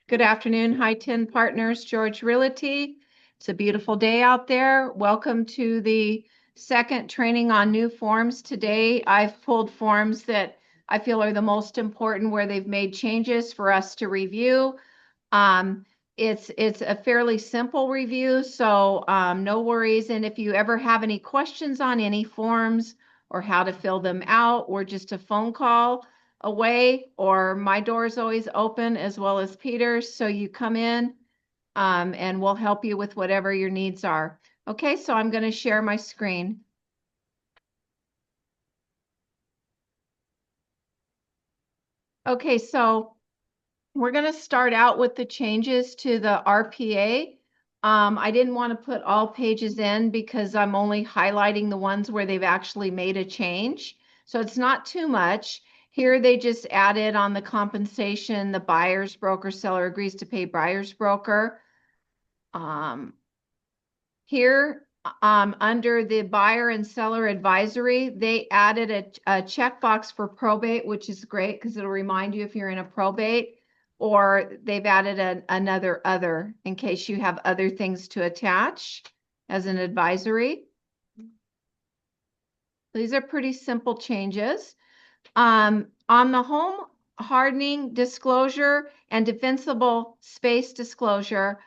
Good afternoon, High 10 Partners, George Realty. It's a beautiful day out there. Welcome to the second training on new forms. Today, I've pulled forms that I feel are the most important where they've made changes for us to review. It's a fairly simple review, so no worries. And if you ever have any questions on any forms or how to fill them out, or just a phone call away, or my door is always open as well as Peter's. So you come in and we'll help you with whatever your needs are. Okay, so I'm going to share my screen. Okay, so we're going to start out with the changes to the RPA. I didn't want to put all pages in because I'm only highlighting the ones where they've actually made a change. So it's not too much. Here they just added on the compensation, the buyer's broker, seller agrees to pay buyer's broker. Here under the buyer and seller advisory, they added a checkbox for probate, which is great because it'll remind you if you're in a probate, or they've added another other in case you have other things to attach as an advisory. These are pretty simple changes. On the home hardening disclosure and defensible space disclosure,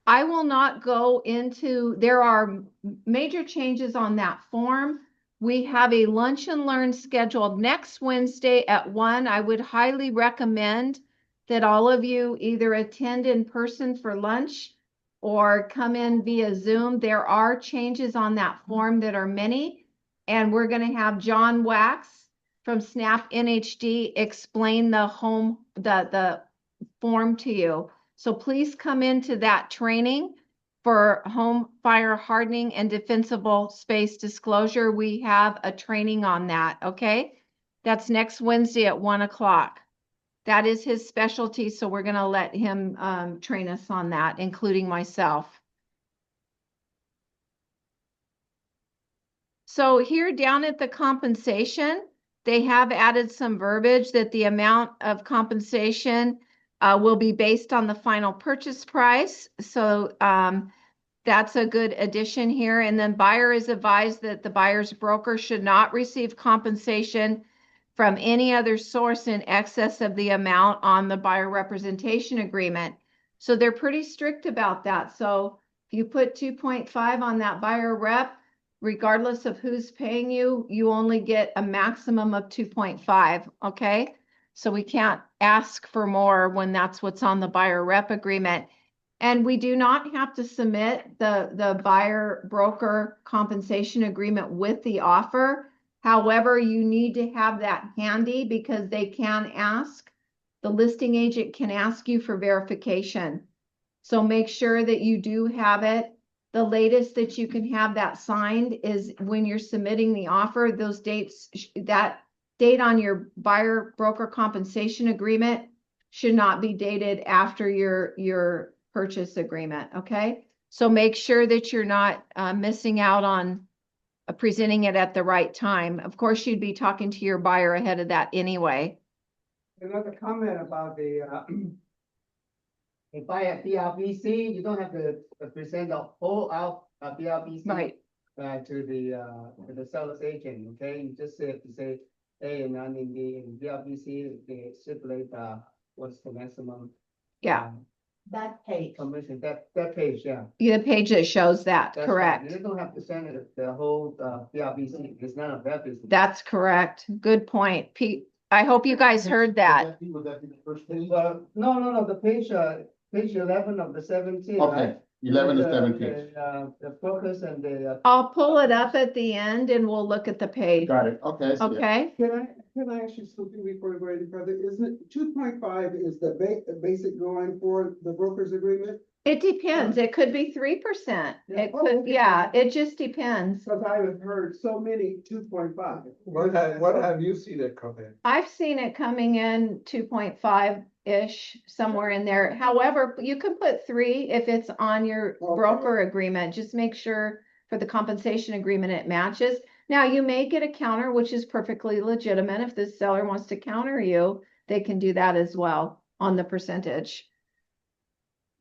I will not go into, there are major changes on that form. We have a lunch and learn scheduled next Wednesday at 1. I would highly recommend that all of you either attend in person for lunch or come in via Zoom. There are changes on that form that are many, and we're going to have John Wax from Snap NHD explain the form to you. So please come into that training for home fire hardening and defensible space disclosure. We have a training on that, okay? That's next Wednesday at 1 o'clock. That is his specialty, so we're going to let him train us on that, including myself. So here down at the compensation, they have added some verbiage that the amount of compensation will be based on the final purchase price. So that's a good addition here. And then buyer is advised that the buyer's broker should not receive compensation from any other source in excess of the amount on the buyer representation agreement. So they're pretty strict about that. So if you put 2.5 on that buyer rep, regardless of who's paying you, you only get a maximum of 2.5, okay? So we can't ask for more when that's what's on the buyer rep agreement. And we do not have to submit the buyer broker compensation agreement with the offer. However, you need to have that handy because they can ask, the listing agent can ask you for verification. So make sure that you do have it. The latest that you can have that signed is when you're submitting the offer. Those dates, that date on your buyer broker compensation agreement should not be dated after your purchase agreement, okay? So make sure that you're not missing out on presenting it at the right time. Of course, you'd be talking to your buyer ahead of that anyway. Another comment about the if I have BRBC, you don't have to present the whole out BRBC Right. To the sales agent. Okay, you just have to say, hey, and then in the BRBC, they stipulate what's the maximum. Yeah. That page. Commission, that page, yeah. The page that shows that, That's correct. Right. You don't have to send it the whole BRBC. It's none of that business. That's correct. Good point, Pete. I hope you guys heard that. Would that be the first page? No, the page 11 of the 17. Okay, Right? 11 to 17. The focus and the. I'll pull it up at the end and we'll look at the page. Got it, okay. So Okay, Can I ask you something before we go any further? Isn't it 2.5 is the basic going for the broker's agreement? it depends. It could be 3%. It could, okay. yeah, it just depends. Because I have heard so many 2.5. What have you seen it come in? I've seen it coming in 2.5-ish, somewhere in there. However, you can put 3 if it's on your Okay. broker agreement. Just make sure for the compensation agreement it matches. Now, you may get a counter, which is perfectly legitimate. If the seller wants to counter you, they can do that as well on the percentage.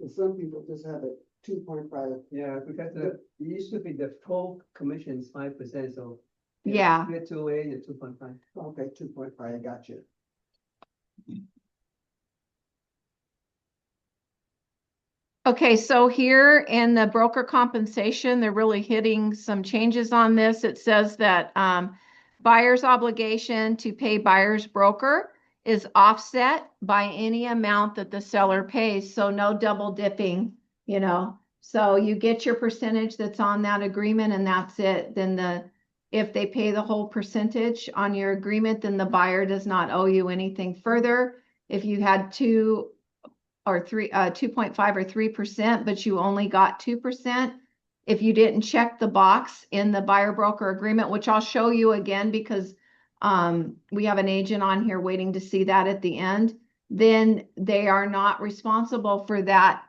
And some people just have it 2.5. Yeah, because it used to be the full commission is 5%, so. Yeah. Split 2 and 2.5. Okay, 2.5, I got you. Okay, so here in the broker compensation, they're really hitting some changes on this. It says that buyer's obligation to pay buyer's broker is offset by any amount that the seller pays. So no double dipping, you know. So you get your percentage that's on that agreement and that's it. Then if they pay the whole percentage on your agreement, then the buyer does not owe you anything further. If you had 2.5 or 3%, but you only got 2%. If you didn't check the box in the buyer broker agreement, which I'll show you again because we have an agent on here waiting to see that at the end, then they are not responsible for that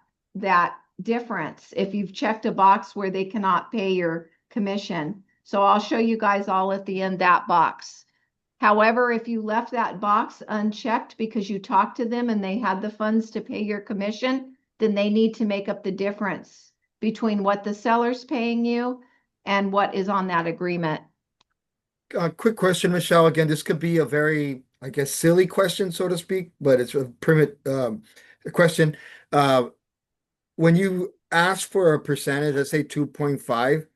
difference if you've checked a box where they cannot pay your commission. So I'll show you guys all at the end that box. However, if you left that box unchecked because you talked to them and they had the funds to pay your commission, then they need to make up the difference between what the seller's paying you and what is on that agreement. Quick question, Michelle. Again, this could be a very, I guess, silly question, so to speak, but it's a primitive question. When you ask for a percentage, let's say 2.5,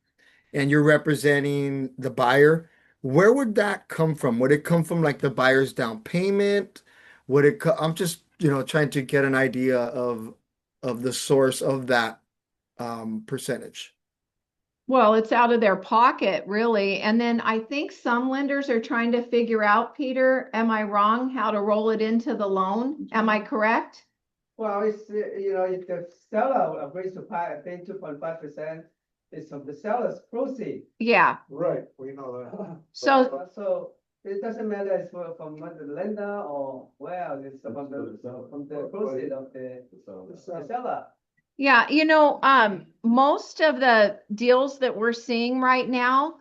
and you're representing the buyer, where would that come from? Would it come from like the buyer's down payment? Would it I'm just, trying to get an idea of the source of that percentage. Well, it's out of their pocket, really. And then I think some lenders are trying to figure out, Peter, am I wrong, how to roll it into the loan? Am I correct? Well, it's, if the seller agrees to pay 2.5%, it's from the seller's proceed. Yeah. Right, we know that. So it doesn't matter if it's from the lender or where, it's from the proceed of the seller. yeah, most of the deals that we're seeing right now,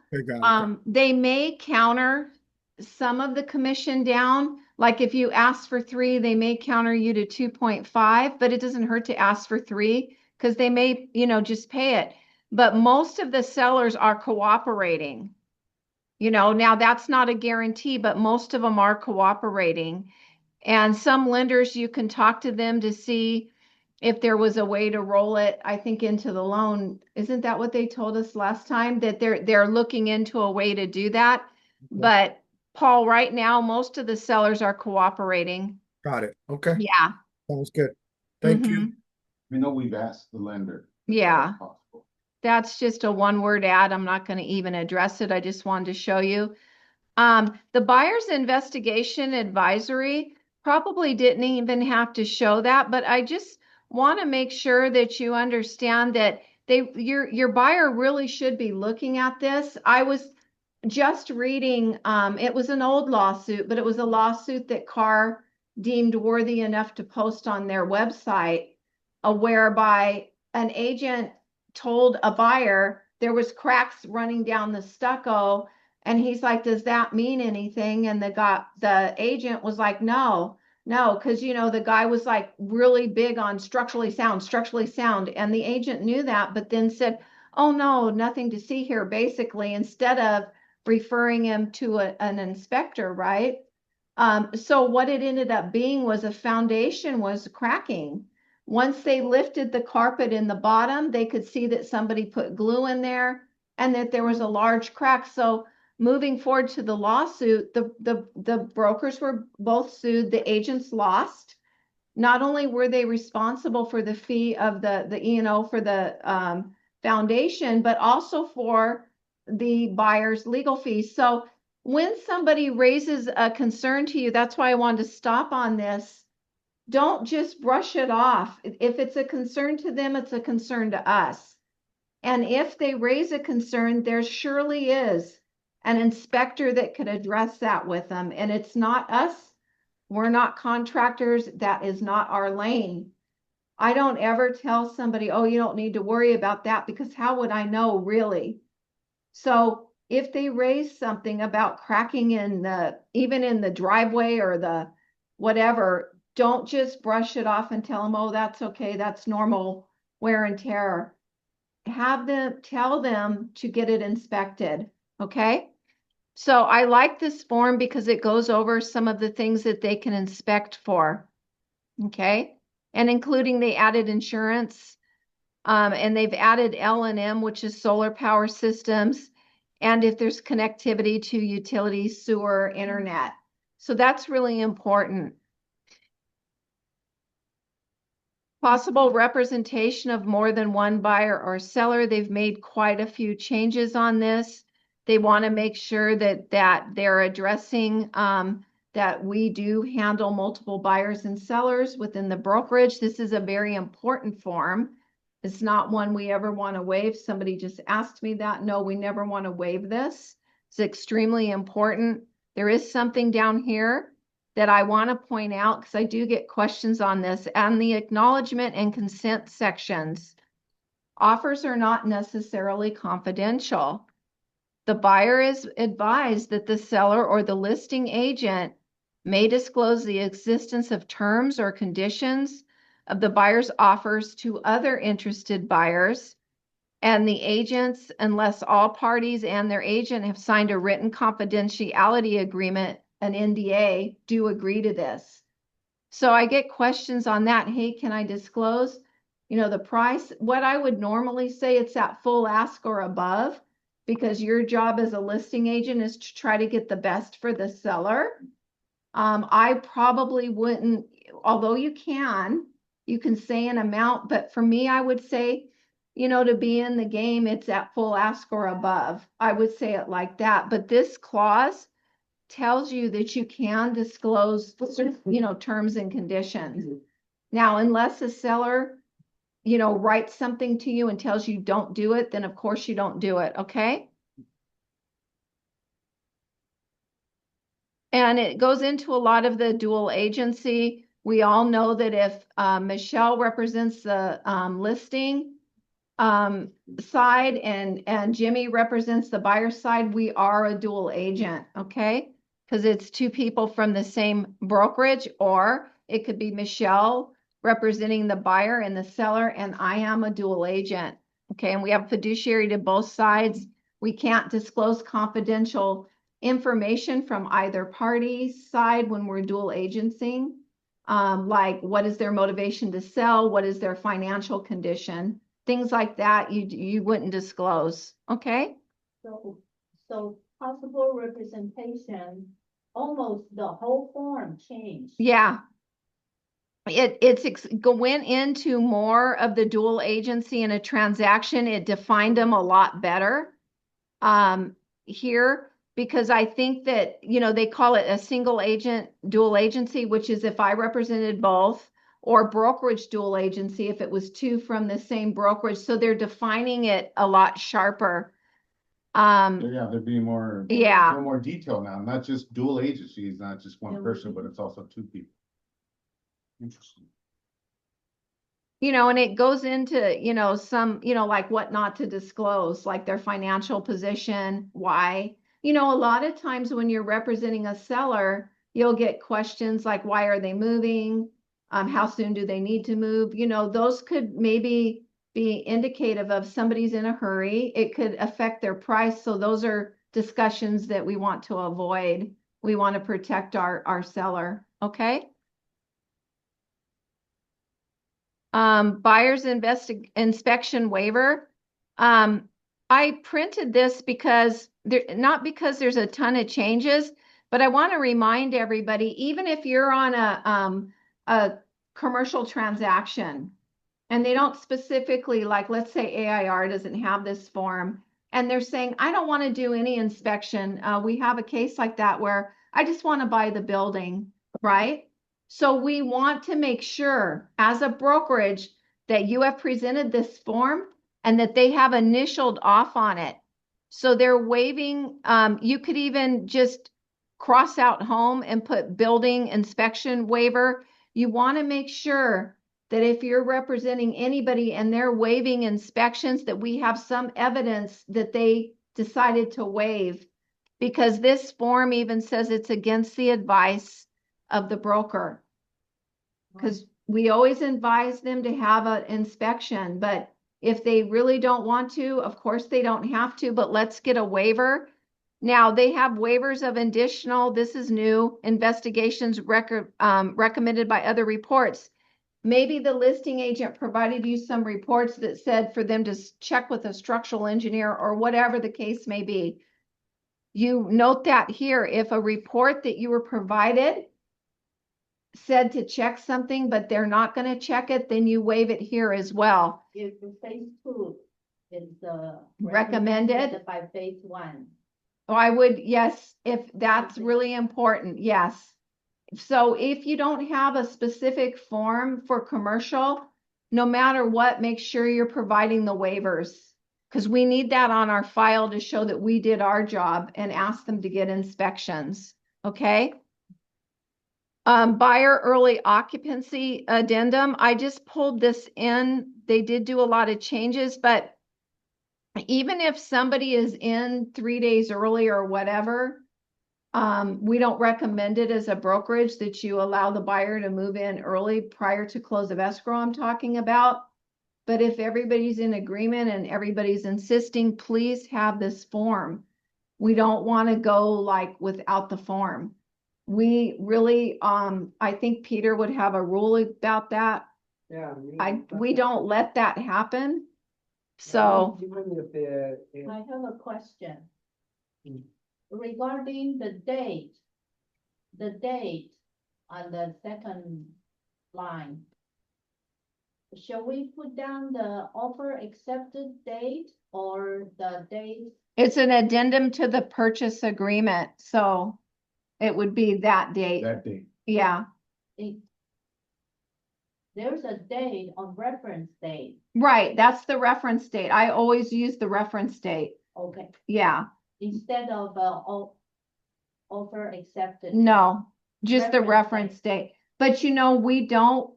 they may counter some of the commission down. Like if you ask for 3, they may counter you to 2.5, but it doesn't hurt to ask for 3 because they may, just pay it. But most of the sellers are cooperating. Now that's not a guarantee, but most of them are cooperating. And some lenders, you can talk to them to see if there was a way to roll it, I think, into the loan. Isn't that what they told us last time? That they're looking into a way to do that. Okay. But Paul, right now, most of the sellers are cooperating. Got it. Okay. Yeah. Sounds good. Thank you. We know we've asked the lender. Yeah. That's just a one-word ad. I'm not going to even address it. I just wanted to show you. The buyer's investigation advisory probably didn't even have to show that, but I just want to make sure that you understand that your buyer really should be looking at this. I was just reading, it was an old lawsuit, but it was a lawsuit that Carr deemed worthy enough to post on their website, whereby an agent told a buyer there was cracks running down the stucco, and he's like, does that mean anything? And the agent was like, no, because the guy was like really big on structurally sound, and the agent knew that, but then said, oh no, nothing to see here, basically, instead of referring him to an inspector, right? So what it ended up being was a foundation was cracking. Once they lifted the carpet in the bottom, they could see that somebody put glue in there and that there was a large crack. So moving forward to the lawsuit, the brokers were both sued. The agents lost. Not only were they responsible for the fee of the E&O for the foundation, but also for the buyer's legal fees. So when somebody raises a concern to you, that's why I wanted to stop on this. Don't just brush it off. If it's a concern to them, it's a concern to us. And if they raise a concern, there surely is an inspector that could address that with them. And it's not us. We're not contractors. That is not our lane. I don't ever tell somebody, oh, you don't need to worry about that, because how would I know, really? So if they raise something about cracking even in the driveway or the whatever, don't just brush it off and tell them, oh, that's okay, that's normal wear and tear. Have them tell them to get it inspected, okay? So I like this form because it goes over some of the things that they can inspect for, okay? And including the added insurance, and they've added L&M, which is solar power systems, and if there's connectivity to utilities, sewer, internet. So that's really important. Possible representation of more than one buyer or seller. They've made quite a few changes on this. They want to make sure that they're addressing that we do handle multiple buyers and sellers within the brokerage. This is a very important form. It's not one we ever want to waive. Somebody just asked me that. No, we never want to waive this. It's extremely important. There is something down here that I want to point out because I do get questions on this, and the acknowledgement and consent sections. Offers are not necessarily confidential. The buyer is advised that the seller or the listing agent may disclose the existence of terms or conditions of the buyer's offers to other interested buyers and the agents, unless all parties and their agent have signed a written confidentiality agreement, an NDA, do agree to this. So I get questions on that. Hey, can I disclose, the price? What I would normally say, it's at full ask or above, because your job as a listing agent is to try to get the best for the seller. I probably wouldn't, although you can say an amount, but for me, I would say, to be in the game, it's at full ask or above. I would say it like that. But this clause tells you that you can disclose, terms and conditions. Now, unless a seller, writes something to you and tells you don't do it, then of course you don't do it, okay? And it goes into a lot of the dual agency. We all know that if Michelle represents the listing side and Jimmy represents the buyer side, we are a dual agent, okay? Because it's two people from the same brokerage, or it could be Michelle representing the buyer and the seller, and I am a dual agent, okay? And we have fiduciary to both sides. We can't disclose confidential information from either party's side when we're dual agencing, like what is their motivation to sell, what is their financial condition, things like that you wouldn't disclose, okay? So possible representation, almost the whole form changed. Yeah. It's went into more of the dual agency in a transaction. It defined them a lot better here, because I think that, they call it a single agent dual agency, which is if I represented both, or brokerage dual agency if it was two from the same brokerage. So they're defining it a lot sharper. Yeah, there'd be more. Yeah. More detail now, not just dual agencies, not just one person, but it's also two people. Interesting. And it goes into, some, like what not to disclose, like their financial position, why. A lot of times when you're representing a seller, you'll get questions like, why are they moving? How soon do they need to move? Those could maybe be indicative of somebody's in a hurry. It could affect their price. So those are discussions that we want to avoid. We want to protect our seller, okay? Buyer's inspection waiver. I printed this because not because there's a ton of changes, but I want to remind everybody, even if you're on a commercial transaction and they don't specifically, like, let's say AIR doesn't have this form and they're saying, I don't want to do any inspection. We have a case like that where I just want to buy the building, right? So we want to make sure as a brokerage that you have presented this form and that they have initialed off on it. So they're waiving, you could even just cross out home and put building inspection waiver. You want to make sure that if you're representing anybody and they're waiving inspections, that we have some evidence that they decided to waive, because this form even says it's against the advice of the broker. Because we always advise them to have an inspection, but if they really don't want to, of course they don't have to, but let's get a waiver. Now, they have waivers of additional, this is new, investigations recommended by other reports. Maybe the listing agent provided you some reports that said for them to check with a structural engineer or whatever the case may be. You note that here, if a report that you were provided said to check something, but they're not going to check it, then you waive it here as well. If the phase two is Recommended? by phase one. Oh, I would, yes, if that's really important, yes. So if you don't have a specific form for commercial, no matter what, make sure you're providing the waivers. Because we need that on our file to show that we did our job and ask them to get inspections, okay? Buyer early occupancy addendum, I just pulled this in. They did do a lot of changes, but even if somebody is in 3 days early or whatever, we don't recommend it as a brokerage that you allow the buyer to move in early prior to close of escrow I'm talking about. But if everybody's in agreement and everybody's insisting, please have this form. We don't want to go like without the form. We really, I think Peter would have a rule about that. Yeah. We don't let that happen. So, Even if they're, I have a question. Mm. Regarding the date on the second line. Shall we put down the offer accepted date or the date? it's an addendum to the purchase agreement, so it would be that date. That date. Yeah, There's a date on reference date. right. That's the reference date. I always use the reference date. Okay, Yeah, instead of offer accepted. no, just the Reference reference date. But you know, we don't,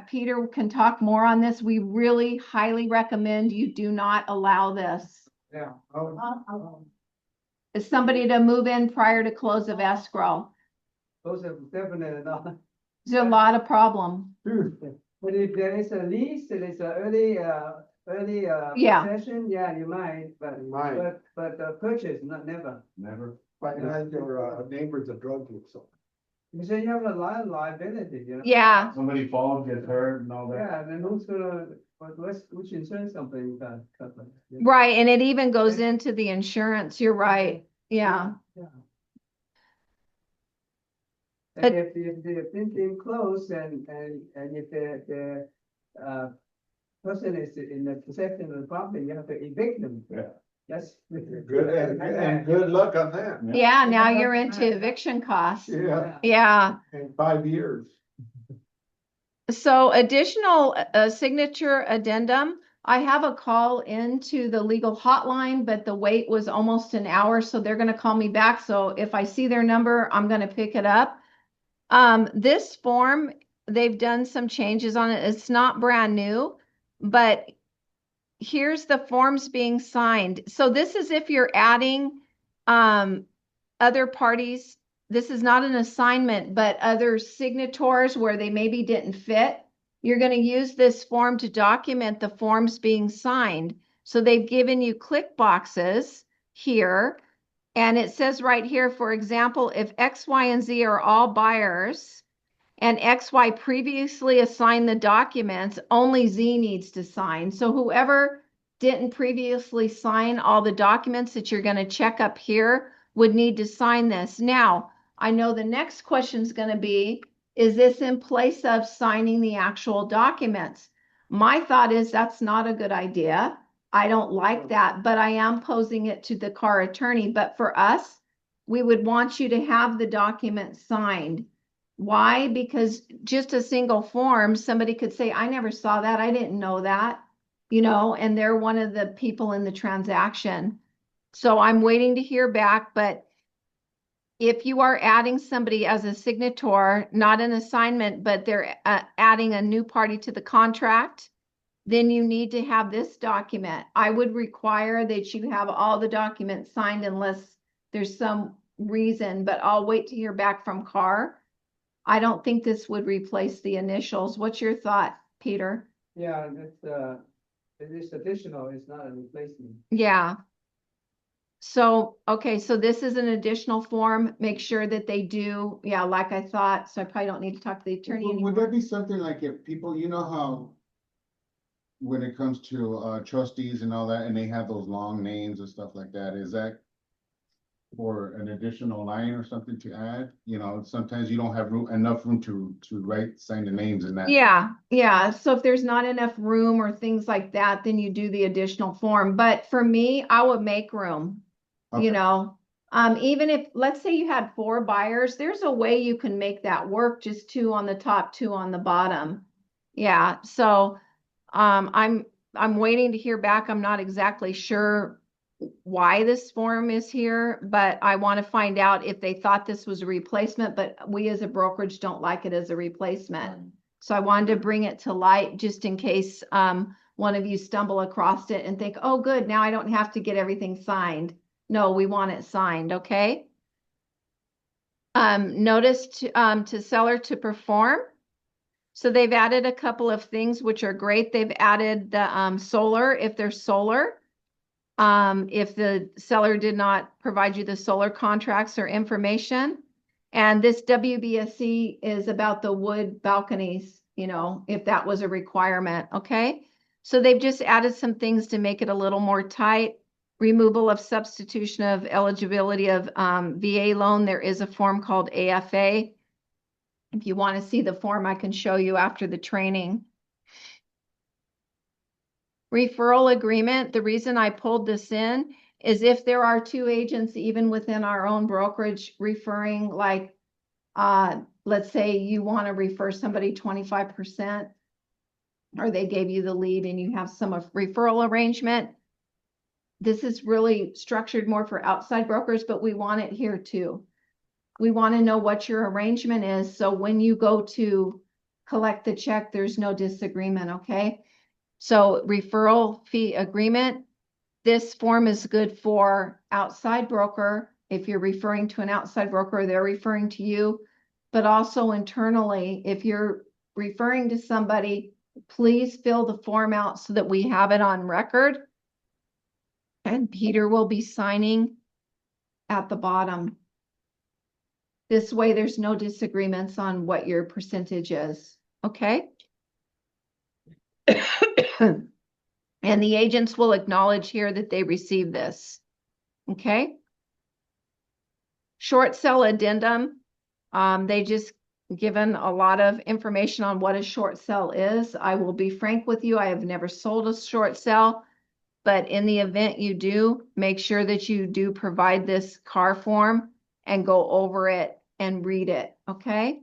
Peter can talk more on this. We really highly recommend you do not allow this. yeah. Is somebody to move in prior to close of escrow. Those are definitely not. There's a lot of problem. But if there is a lease, there is a early Yeah. possession, yeah, you might, but, Might. but purchase, not never. Never. Like, has your neighbor's a drug dealer, so. Because you have a lot of liability, you know? Yeah, Somebody falls, gets hurt and all that. Yeah, then who's gonna, which insurance company got that? Yeah. right. And it even goes into the insurance. You're right. Yeah. Yeah. But- And if they're thinking close and if the person is in the possession of the property, you have to evict them. Yeah. That's. Good, and good luck on that. Yeah, now you're into eviction costs. Yeah, Yeah. in 5 years. So additional signature addendum, I have a call into the legal hotline, but the wait was almost an hour, so they're going to call me back. So if I see their number, I'm going to pick it up. This form, they've done some changes on it. It's not brand new, but here's the forms being signed. So this is if you're adding other parties. This is not an assignment, but other signators where they maybe didn't fit. You're going to use this form to document the forms being signed. So they've given you click boxes here. And it says right here, for example, if X, Y, and Z are all buyers and X, Y previously assigned the documents, only Z needs to sign. So whoever didn't previously sign all the documents that you're going to check up here would need to sign this. Now, I know the next question is going to be, is this in place of signing the actual documents? My thought is that's not a good idea. I don't like that, but I am posing it to the car attorney. But for us, we would want you to have the document signed. Why? Because just a single form, somebody could say, I never saw that. I didn't know that, you know, and they're one of the people in the transaction. So I'm waiting to hear back, but if you are adding somebody as a signator, not an assignment, but they're adding a new party to the contract, then you need to have this document. I would require that you have all the documents signed unless there's some reason, but I'll wait to hear back from CAR. I don't think this would replace the initials. What's your thought, Peter? Yeah, it is additional, it's not a replacement. Yeah. So, okay, so this is an additional form. Make sure that they do, yeah, like I thought. So I probably don't need to talk to the attorney Would anymore. that be something like if people, you know how when it comes to trustees and all that, and they have those long names and stuff like that, is that for an additional line or something to add? You know, sometimes you don't have enough room to sign the names in that. Yeah, yeah. So if there's not enough room or things like that, then you do the additional form. But for me, I would make room, you Okay. know. Even if, let's say you had 4 buyers, there's a way you can make that work, just 2 on the top, 2 on the bottom. Yeah, so I'm waiting to hear back. I'm not exactly sure why this form is here, but I want to find out if they thought this was a replacement, but we as a brokerage don't like it as a replacement. So I wanted to bring it to light just in case one of you stumble across it and think, oh, good, now I don't have to get everything signed. No, we want it signed, okay? Notice to seller to perform. So they've added a couple of things which are great. They've added the solar, if there's solar. If the seller did not provide you the solar contracts or information. And this WBSC is about the wood balconies, you know, if that was a requirement, okay? So they've just added some things to make it a little more tight. Removal of substitution of eligibility of VA loan. There is a form called AFA. If you want to see the form, I can show you after the training. Referral agreement, the reason I pulled this in is if there are 2 agents, even within our own brokerage, referring, like, let's say you want to refer somebody 25%, or they gave you the lead and you have some referral arrangement. This is really structured more for outside brokers, but we want it here too. We want to know what your arrangement is, so when you go to collect the check, there's no disagreement, okay? So referral fee agreement, this form is good for outside broker. If you're referring to an outside broker, they're referring to you, but also internally, if you're referring to somebody, please fill the form out so that we have it on record. And Peter will be signing at the bottom. This way, there's no disagreements on what your percentage is, okay? And the agents will acknowledge here that they received this, okay? Short sell addendum, they just given a lot of information on what a short sell is. I will be frank with you, I have never sold a short sell, but in the event you do, make sure that you do provide this CAR form and go over it and read it, okay?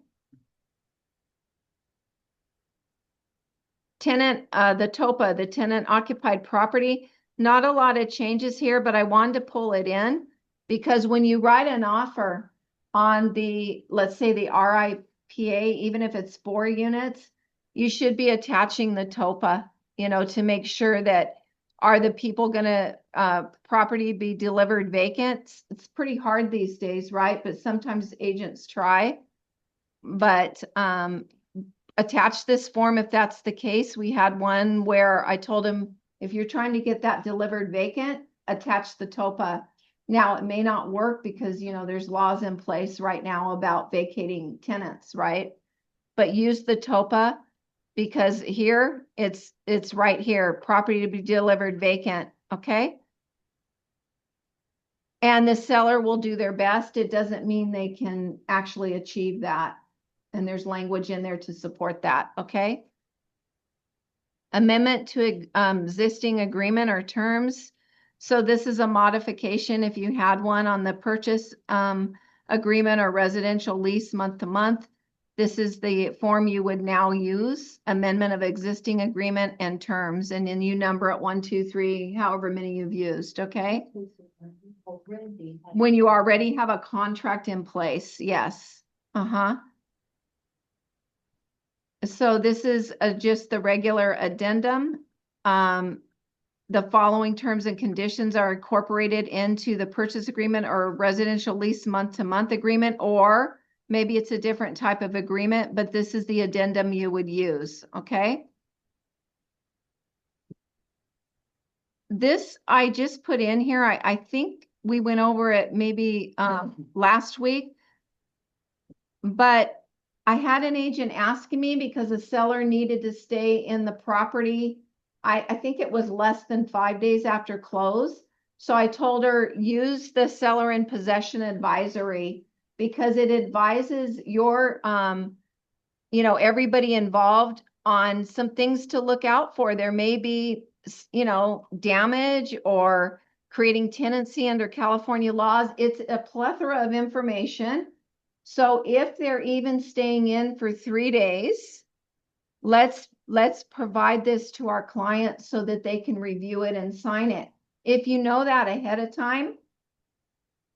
Tenant, the TOPA, the tenant occupied property, not a lot of changes here, but I wanted to pull it in because when you write an offer on the, let's say the RIPA, even if it's 4 units, you should be attaching the TOPA, you know, to make sure that are the people gonna, property be delivered vacant? It's pretty hard these days, right? But sometimes agents try. But attach this form if that's the case. We had one where I told him, if you're trying to get that delivered vacant, attach the TOPA. Now, it may not work because, you know, there's laws in place right now about vacating tenants, right? But use the TOPA because here, it's right here, property to be delivered vacant, okay? And the seller will do their best. It doesn't mean they can actually achieve that. And there's language in there to support that, okay? Amendment to existing agreement or terms. So this is a modification if you had one on the purchase agreement or residential lease month to month. This is the form you would now use, amendment of existing agreement and terms. And then you number it 1, 2, 3, however many you've used, okay? When you already have a contract in place, yes. So this is just the regular addendum. The following terms and conditions are incorporated into the purchase agreement or residential lease month-to-month agreement or maybe it's a different type of agreement, but this is the addendum you would use, okay? This I just put in here. I think we went over it maybe last week. But I had an agent asking me because the seller needed to stay in the property. I think it was less than 5 days after close. So I told her, use the seller in possession advisory because it advises your, everybody involved on some things to look out for. There may be, damage or creating tenancy under California laws. It's a plethora of information. So if they're even staying in for 3 days, let's provide this to our client so that they can review it and sign it. If you know that ahead of time,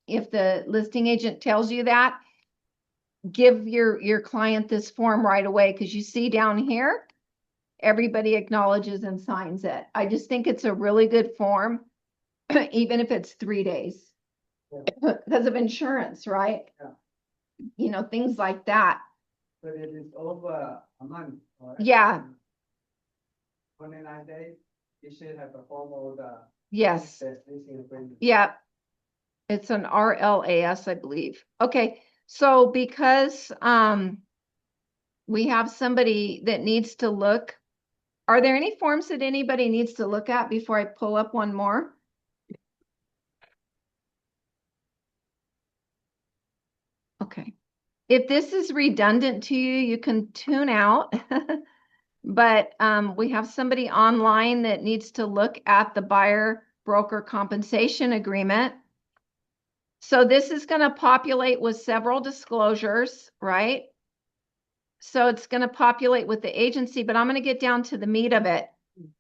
if the listing agent tells you that, give your client this form right away, because you see down here, everybody acknowledges and signs it. I just think it's a really good form, even if it's 3 days, because of insurance, right? Yeah. Things like that. But it is over a month. Correct? Yeah. 29 days, you should have a formal, Yes. leasing agreement. Yeah. It's an RLAS, I believe. Okay. So because we have somebody that needs to look, are there any forms that anybody needs to look at before I pull up one more? Okay. If this is redundant to you, you can tune out. But we have somebody online that needs to look at the buyer broker compensation agreement. So this is going to populate with several disclosures, right? So it's going to populate with the agency, but I'm going to get down to the meat of it.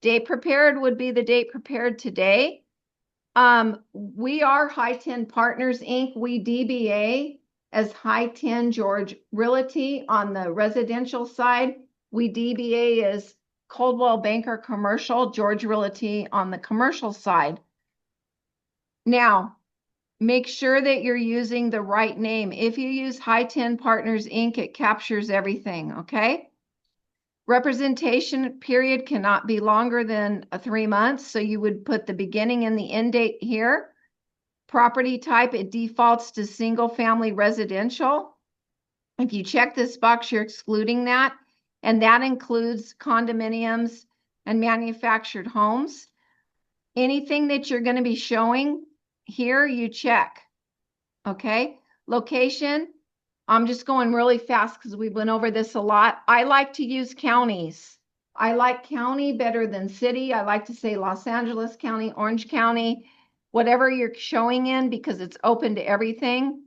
Date prepared would be the date prepared today. We are High 10 Partners, Inc. We DBA as High 10 George Realty on the residential side. We DBA as Coldwell Banker Commercial, George Realty on the commercial side. Now, make sure that you're using the right name. If you use High 10 Partners, Inc., it captures everything, okay? Representation period cannot be longer than 3 months, so you would put the beginning and the end date here. Property type, it defaults to single family residential. If you check this box, you're excluding that, and that includes condominiums and manufactured homes. Anything that you're going to be showing here, you check. Okay, location, I'm just going really fast because we went over this a lot. I like to use counties. I like county better than city. I like to say Los Angeles County, Orange County, whatever you're showing in, because it's open to everything.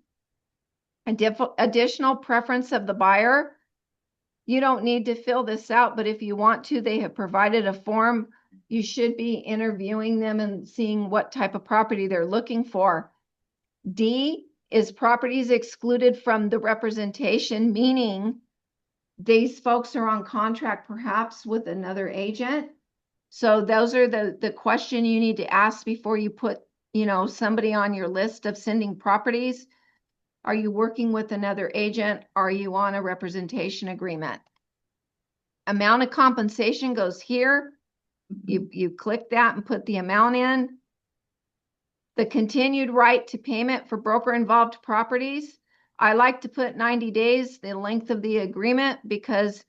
Additional preference of the buyer. You don't need to fill this out, but if you want to, they have provided a form. You should be interviewing them and seeing what type of property they're looking for. D is properties excluded from the representation, meaning these folks are on contract perhaps with another agent. So those are the question you need to ask before you put, somebody on your list of sending properties. Are you working with another agent? Are you on a representation agreement? Amount of compensation goes here. You click that and put the amount in. The continued right to payment for broker-involved properties. I like to put 90 days, the length of the agreement, because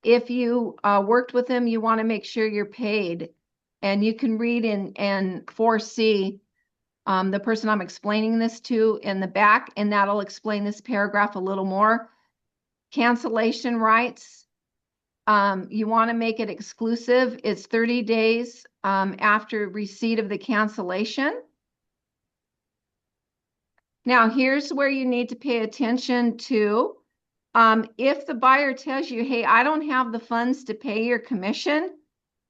if you worked with them, you want to make sure you're paid. And you can read in 4C, the person I'm explaining this to in the back, and that'll explain this paragraph a little more. Cancellation rights. You want to make it exclusive. It's 30 days after receipt of the cancellation. Now, here's where you need to pay attention to. If the buyer tells you, hey, I don't have the funds to pay your commission,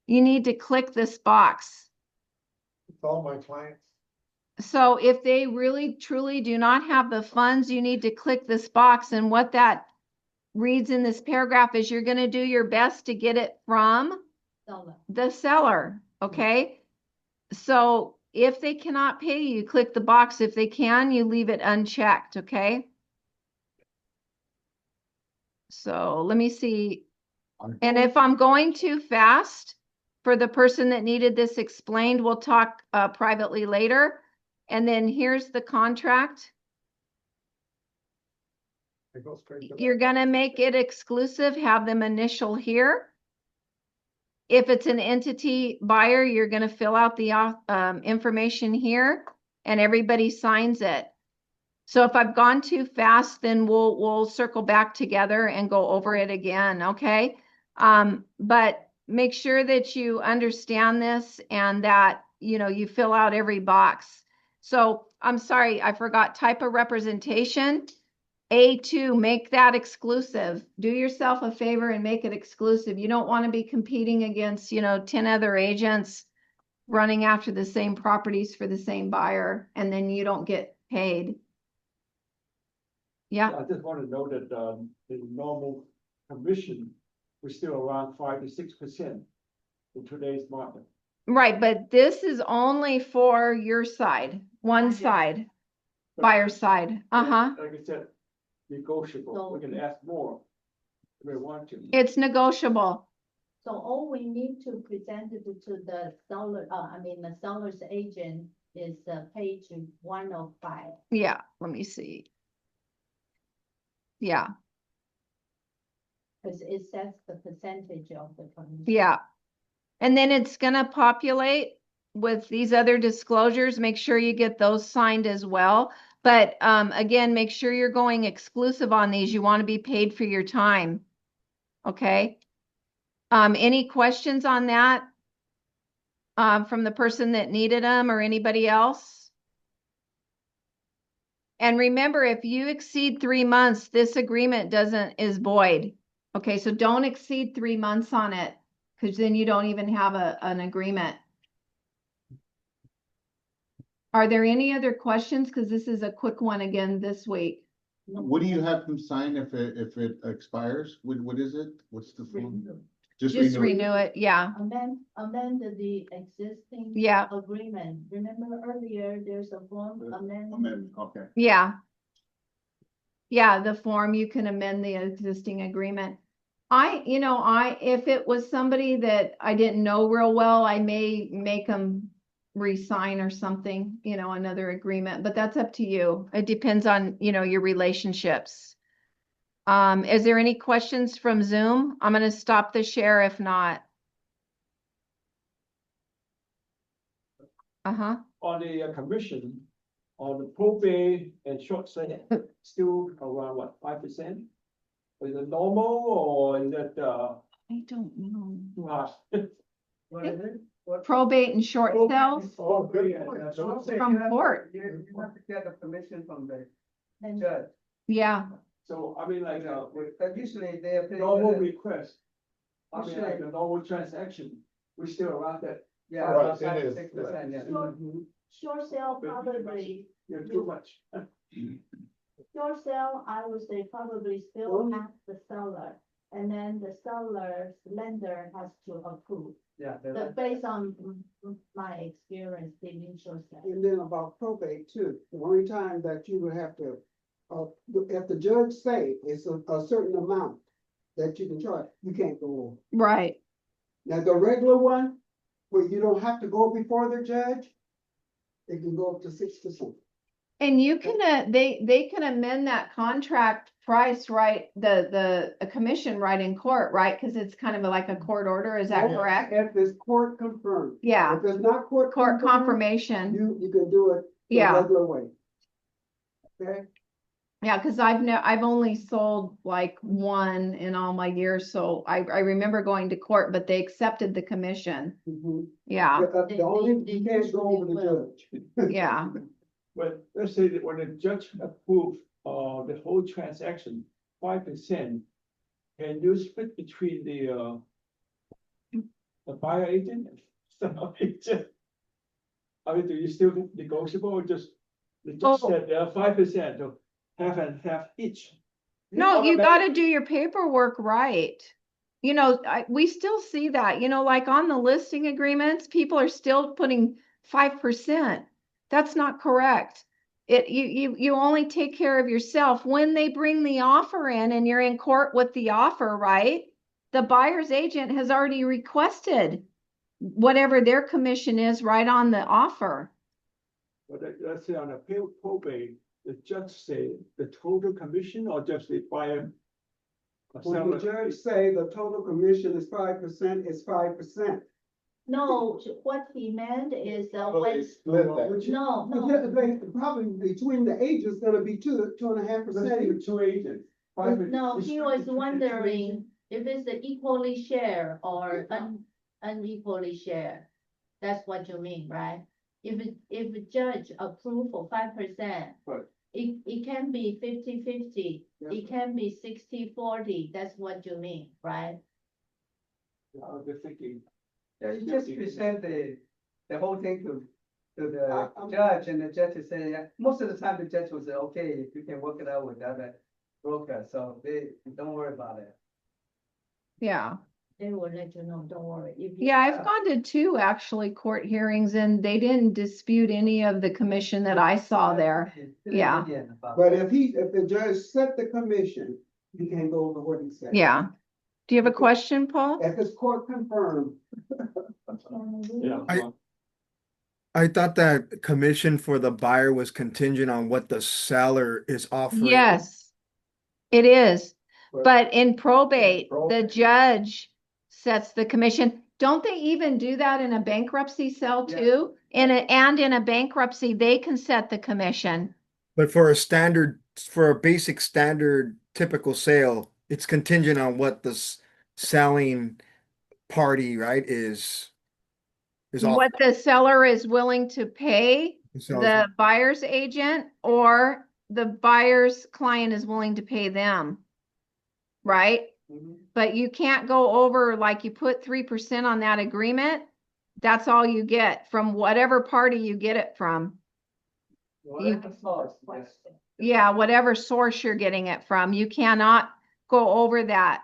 you need to click this box. It's all my clients. So if they really, truly do not have the funds, you need to click this box. And what that reads in this paragraph is you're going to do your best to get it from the seller, okay? So if they cannot pay you, click the box. If they can, you leave it unchecked, okay? So let me see. And if I'm going too fast for the person that needed this explained, we'll talk privately later. And then here's the contract. It goes straight to. You're gonna make it exclusive, have them initial here. If it's an entity buyer, you're gonna fill out the information here and everybody signs it. So if I've gone too fast, then we'll circle back together and go over it again, okay? But make sure that you understand this and that, you know, you fill out every box. So I'm sorry, I forgot type of representation. A2, make that exclusive. Do yourself a favor and make it exclusive. You don't want to be competing against, you know, 10 other agents running after the same properties for the same buyer, and then you don't get paid. Yeah, I just want to know that, the normal commission was still around 5 to 6% in today's market. right. But this is only for your side, one side, buyer side. Uh-huh. Like I said, negotiable, we can ask more if we want to. It's negotiable. So all we need to present it to the seller, the seller's agent is page 105. Yeah, let me see. Yeah, Because it says the percentage of the commission. yeah. And then it's gonna populate with these other disclosures. Make sure you get those signed as well. But again, make sure you're going exclusive on these. You want to be paid for your time. Okay. Any questions on that? From the person that needed them or anybody else? And remember, if you exceed 3 months, this agreement is void. Okay, so don't exceed 3 months on it, because then you don't even have an agreement. Are there any other questions? Because this is a quick one again this week. What do you have them sign if it expires? What is it? What's the form? Just renew it. renew it, yeah, Amend the existing. Yeah. Agreement. Remember earlier, there's a form Amendment, okay. yeah. Yeah, the form, you can amend the existing agreement. If it was somebody that I didn't know real well, I may make them re-sign or something, another agreement, but that's up to you. It depends on, your relationships. Is there any questions from Zoom? I'm going to stop the share if not. Uh-huh. On the commission, on the probate and short sale, still around what, 5%? Is it normal or is that, I don't know. too high? What is it? What? Probate and short sales Oh, good. from court. You have to get a permission from the And judge. Yeah. So, I mean, like, But usually they are. paying normal the- request, I mean, like a normal transaction, we still around that, Yeah, Right, about it 5 to is. 6%, yeah. short sale probably, you're too much. short sale, I would say probably still ask the seller. And then the seller's lender has to approve, Yeah. based on my experience dealing short sale. And then about probate too, the only time that you would have to, if the judge say it's a certain amount that you can charge, you can't go over. Right. Now, the regular one, where you don't have to go before the judge, it can go up to 6%. And you can, they can amend that contract price, right? The commission right in court, right? Because it's kind of like a court order, is that correct? If it's court confirmed. Yeah, If it's not court court confirmed, confirmation. you can do it the Yeah. regular way. Okay? Yeah, because I've only sold like one in all my years, so I remember going to court, but they accepted the commission. Mhm. Yeah, The only, They you can't go over the usually will. judge. yeah. But let's say that when the judge approves, the whole transaction, 5%, can you split between the buyer agent and seller agent? I mean, do you still negotiable or just, the judge Oh. said 5%, so half and half each? No, you Automatic- gotta do your paperwork right. We still see that, like on the listing agreements, people are still putting 5%. That's not correct. You only take care of yourself. When they bring the offer in and you're in court with the offer, right? The buyer's agent has already requested whatever their commission is right on the offer. But let's say on a probate, the judge say the total commission or just the buyer? When the judge say the total commission is 5%, it's 5%. No, what he meant is, Well, they when, split that. Which- no, But no, probably between the agents gonna be 2.5%. Two agents. no, he was wondering if it's equally share or unequally share. That's what you mean, right? If a judge approve for 5%. Right. It can be 50-50. Yeah. It can be 60-40. That's what you mean, right? I was just thinking, Yeah, you just present the whole thing to the I'm- judge, and the judge is saying, yeah, most of the time the judge will say, okay, you can work it out with the other broker, so don't worry about it. Yeah. They will let you know, don't worry. If you- Yeah, I've gone to 2 actually court hearings and they didn't dispute any of the commission that I saw there. Yeah. But if the judge set the commission, you can't go over what he said. Yeah. Do you have a question, Paul? If it's court confirmed, yeah. I thought that commission for the buyer was contingent on what the seller is offering. Yes, it is. But- But in probate, the Probate. judge sets the commission. Don't they even do that in a bankruptcy sale Yeah. too? And in a bankruptcy, they can set the commission. But for a basic standard typical sale, it's contingent on what the selling party, right, is offering. What the seller is willing to pay The seller's- the buyer's agent or the buyer's client is willing to pay them. Right? Mhm. But you can't go over, like you put 3% on that agreement. That's all you get from whatever party you get it from. Whatever source, yes. Yeah, whatever source you're getting it from. You cannot go over that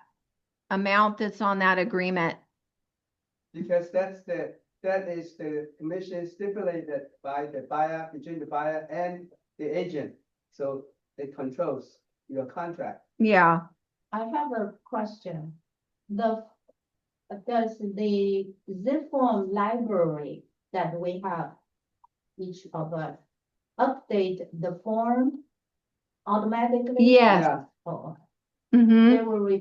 amount that's on that agreement. Because that is the commission stipulated by the buyer, between the buyer and the agent, so it controls your contract. Yeah. I have a question. Does the zip form library that we have, each of us, update the form automatically? Yes. Yeah, Oh, Mm-hmm. they will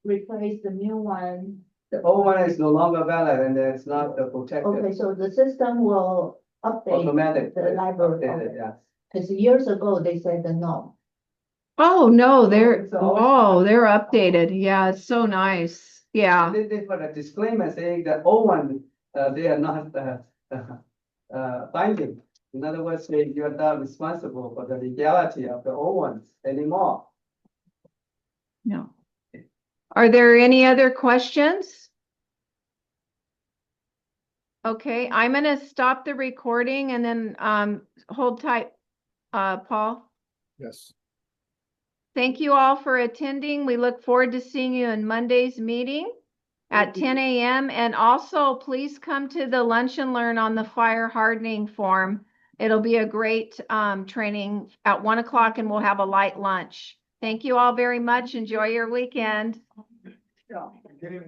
replace the new one. the old one is no longer valid and it's not protected, Okay, so the system will update automatic. the library. Updated, Okay. yeah. Because years ago, they said no. Oh, no, it's always- they're updated. Yeah, it's so nice. Yeah. They put a disclaimer saying that old one, they are not, binding. In other words, you are not responsible for the legality of the old ones anymore. No. Are there any other questions? Okay, I'm gonna stop the recording and then hold tight, Paul. Yes. Thank you all for attending. We look forward to seeing you in Monday's meeting at 10 a.m. And also, please come to the lunch and learn on the fire hardening form. It'll be a great training at 1 o'clock and we'll have a light lunch. Thank you all very much. Enjoy your weekend. Getting